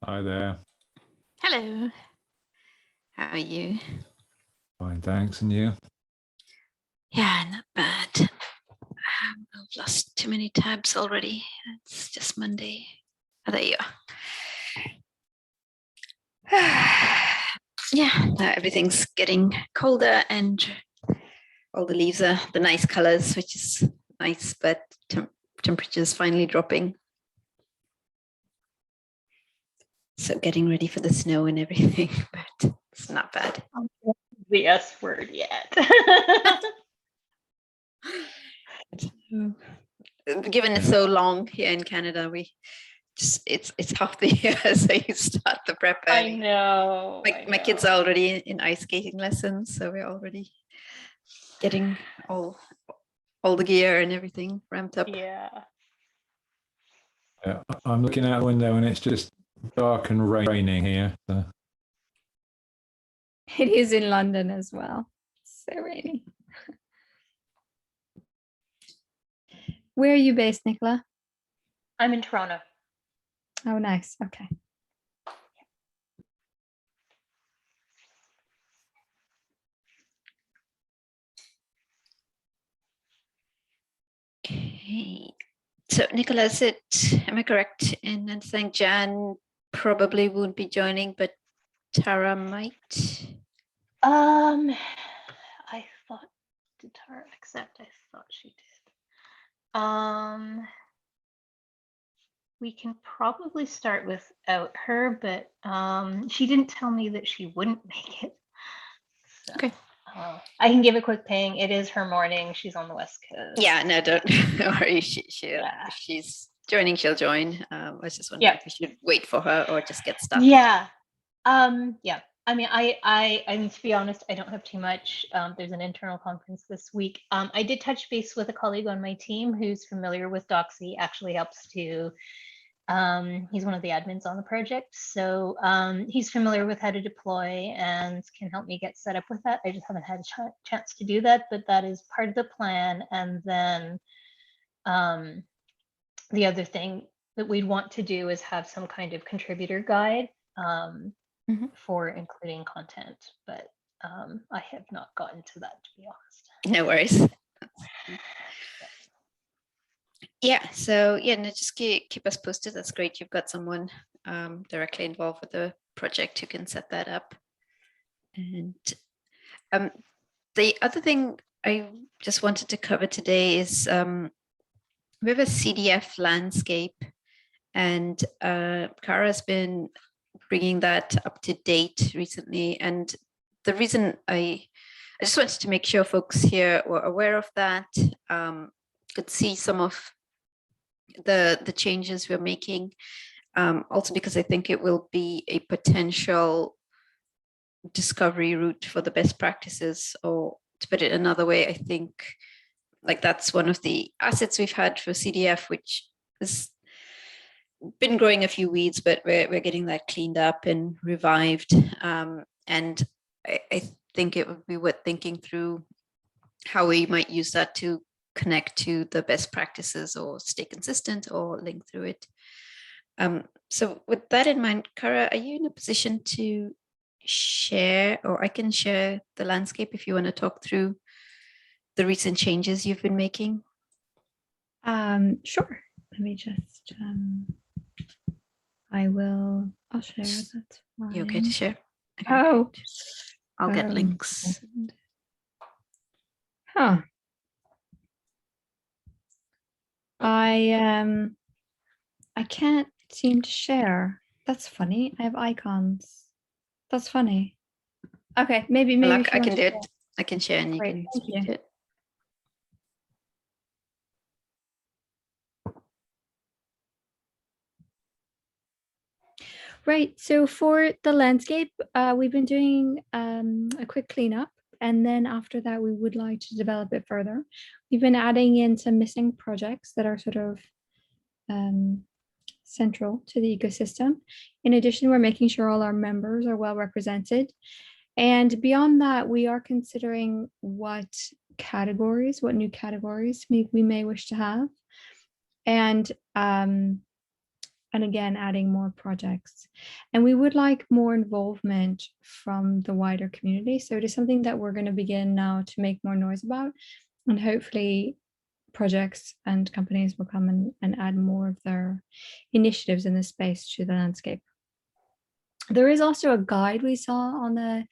Hi there. Hello. How are you? Fine, thanks. And you? Yeah, not bad. I've lost too many tabs already. It's just Monday. Oh, there you are. Yeah, everything's getting colder and all the leaves are the nice colors, which is nice, but temperature's finally dropping. So getting ready for the snow and everything, but it's not bad. The S word yet. Given it's so long here in Canada, it's half the year, so you start the prep early. I know. My kids are already in ice skating lessons, so we're already getting all the gear and everything ramped up. Yeah. Yeah, I'm looking out the window and it's just dark and raining here. So. It is in London as well. So rainy. Where are you based, Nicola? I'm in Toronto. Oh, nice. Okay. Okay. So Nicola, am I correct in understanding Jan probably won't be joining, but Tara might? I thought, did Tara accept? I thought she did. We can probably start without her, but she didn't tell me that she wouldn't make it. So, okay. I can give a quick ping. It is her morning. She's on the West Coast. Yeah, no, don't worry. If she's joining, she'll join. I was just wondering if we should wait for her or just get started. Yeah. Yeah. I mean, I mean, to be honest, I don't have too much. There's an internal conference this week. I did touch base with a colleague on my team who's familiar with Doxy, actually helps to, he's one of the admins on the project. So he's familiar with how to deploy and can help me get set up with that. I just haven't had a chance to do that, but that is part of the plan. And then the other thing that we'd want to do is have some kind of contributor guide. For including content, but I have not gotten to that, to be honest. No worries. Yeah, so yeah, no, just keep us posted. That's great. You've got someone directly involved with the project who can set that up. And the other thing I just wanted to cover today is we have a CDF Landscape, and Kara's been bringing that up to date recently. And the reason I just wanted to make sure folks here were aware of that, could see some of the changes we're making. Also because I think it will be a potential discovery route for the best practices, or to put it another way, I think like that's one of the assets we've had for CDF, which has been growing a few weeds, but we're getting that cleaned up and revived. And I think it would be worth thinking through how we might use that to connect to the best practices or stay consistent or link through it. So with that in mind, Kara, are you in a position to share, or I can share the landscape if you want to talk through the recent changes you've been making? Sure. Let me just, I'll share. That's fine. You okay to share? Okay. Oh. I'll get links. Huh. I can't seem to share. That's funny. I have icons. That's funny. Okay, maybe I can do it. I can share and you can speak to it. Right, so for the landscape, we've been doing a quick cleanup, and then after that, we would like to develop it further. We've been adding in some missing projects that are sort of central to the ecosystem. In addition, we're making sure all our members are well represented. And beyond that, we are considering what new categories we may wish to have. And and again, adding more projects. And we would like more involvement from the wider community. So it is something that we're going to begin now to make more noise about. And hopefully projects and companies will come and add more of their initiatives in this space to the landscape. There is also a guide we saw on the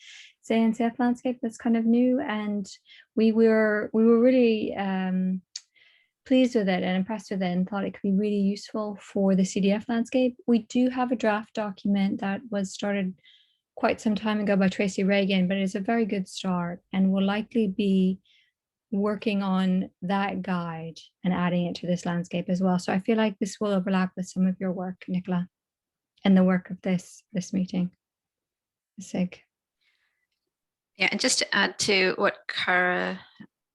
Cncf Landscape that's kind of new, and we were really pleased with it and impressed with it and thought it could be really useful for the CDF Landscape. We do have a draft document that was started quite some time ago by Tracy Reagan, but it's a very good start and will likely be working on that guide and adding it to this landscape as well. So I feel like this will overlap with some of your work, Nicola, and the work of this meeting, the SIG. Yeah, and just to add to what Cara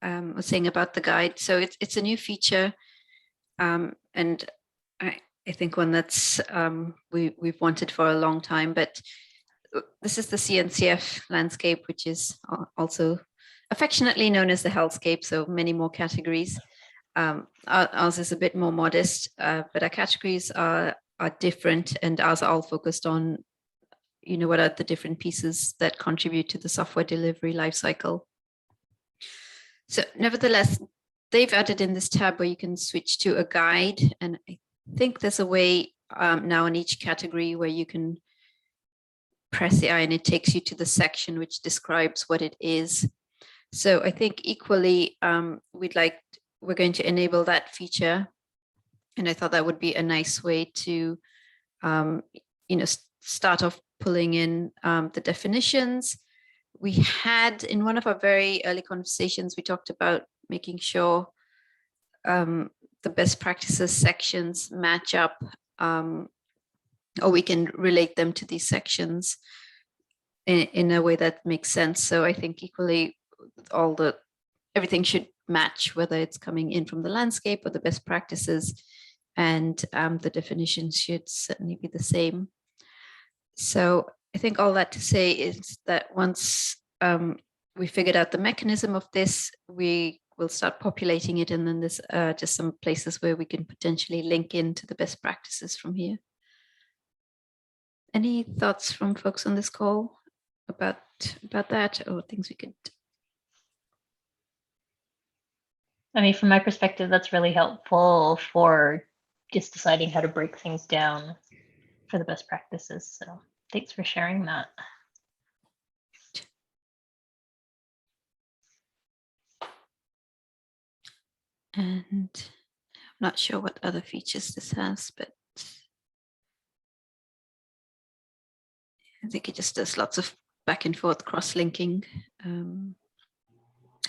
was saying about the guide, so it's a new feature, and I think one that's we've wanted for a long time. But this is the Cncf Landscape, which is also affectionately known as the Hellscape. So many more categories. Ours is a bit more modest, but our categories are different, and ours are all focused on, you know, what are the different pieces that contribute to the software delivery lifecycle. So nevertheless, they've added in this tab where you can switch to a guide. And I think there's a way now in each category where you can press the I and it takes you to the section which describes what it is. So I think equally, we're going to enable that feature. And I thought that would be a nice way to, you know, start off pulling in the definitions. We had in one of our very early conversations, we talked about making sure the best practices sections match up, or we can relate them to these sections in a way that makes sense. So I think equally everything should match, whether it's coming in from the landscape or the best practices, and the definitions should certainly be the same. So I think all that to say is that once we figured out the mechanism of this, we will start populating it, and then there's just some places where we can potentially link into the best practices from here. Any thoughts from folks on this call about that, or things we could? I mean, from my perspective, that's really helpful for just deciding how to break things down for the best practices. So thanks for sharing that. And I'm not sure what other features this has, but I think it just does lots of back and forth cross-linking.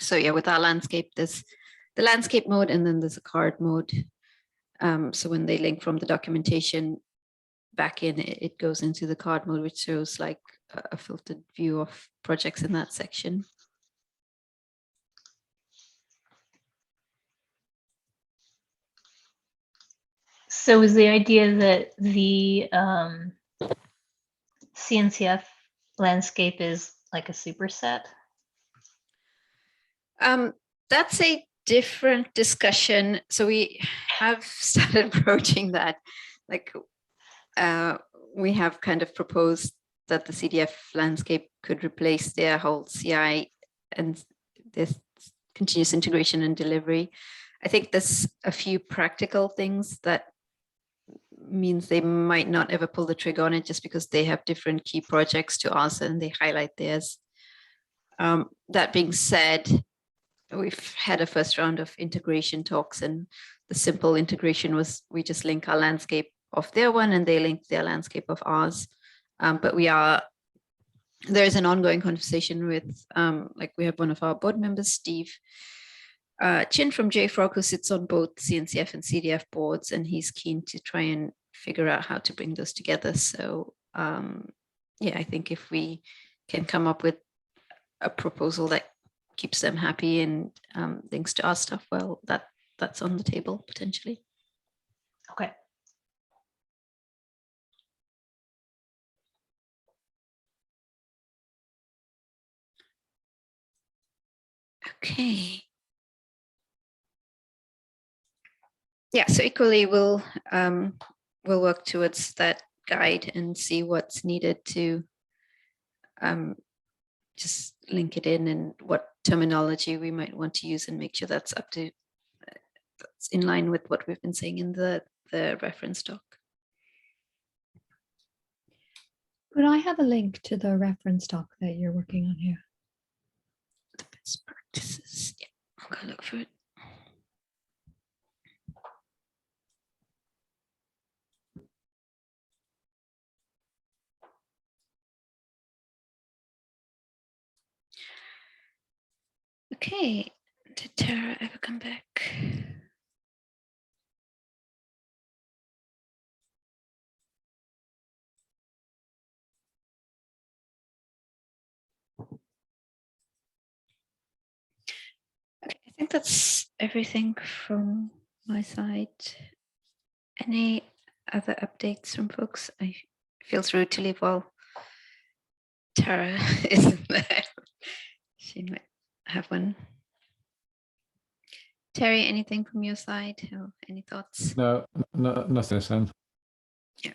So yeah, with our landscape, there's the landscape mode, and then there's a card mode. So when they link from the documentation back in, it goes into the card mode, which shows like a filtered view of projects in that section. So is the idea that the Cncf Landscape is like a superset? That's a different discussion. So we have started broaching that. Like we have kind of proposed that the CDF Landscape could replace their whole CI and this continuous integration and delivery. I think there's a few practical things that means they might not ever pull the trigger on it, just because they have different key projects to us and they highlight theirs. That being said, we've had a first round of integration talks, and the simple integration was we just link our landscape of their one and they link their landscape of ours. But there is an ongoing conversation with, like we have one of our board members, Steve Chin from JFrog, who sits on both CNCF and CDF boards, and he's keen to try and figure out how to bring those together. So yeah, I think if we can come up with a proposal that keeps them happy and links to our stuff, well, that's on the table potentially. Okay. Okay. Yeah, so equally we'll we'll work towards that guide and see what's needed to just link it in and what terminology we might want to use and make sure that's up to that's in line with what we've been saying in the reference doc. Could I have a link to the reference doc that you're working on here? The best practices. Yeah, I'll go look for it. Okay, did Tara ever come back? Okay, I think that's everything from my side. Any other updates from folks? I feels rude to leave while Tara isn't there. She might have one. Terry, anything from your side or any thoughts? No, nothing, Sam. Yeah.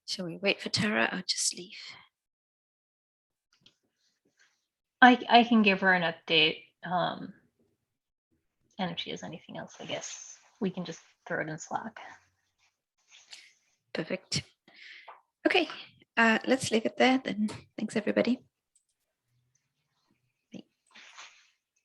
Shall we wait for Tara or just leave? I can give her an update. And if she has anything else, I guess we can just throw it in Slack. Perfect. Okay, let's leave it there then. Thanks, everybody.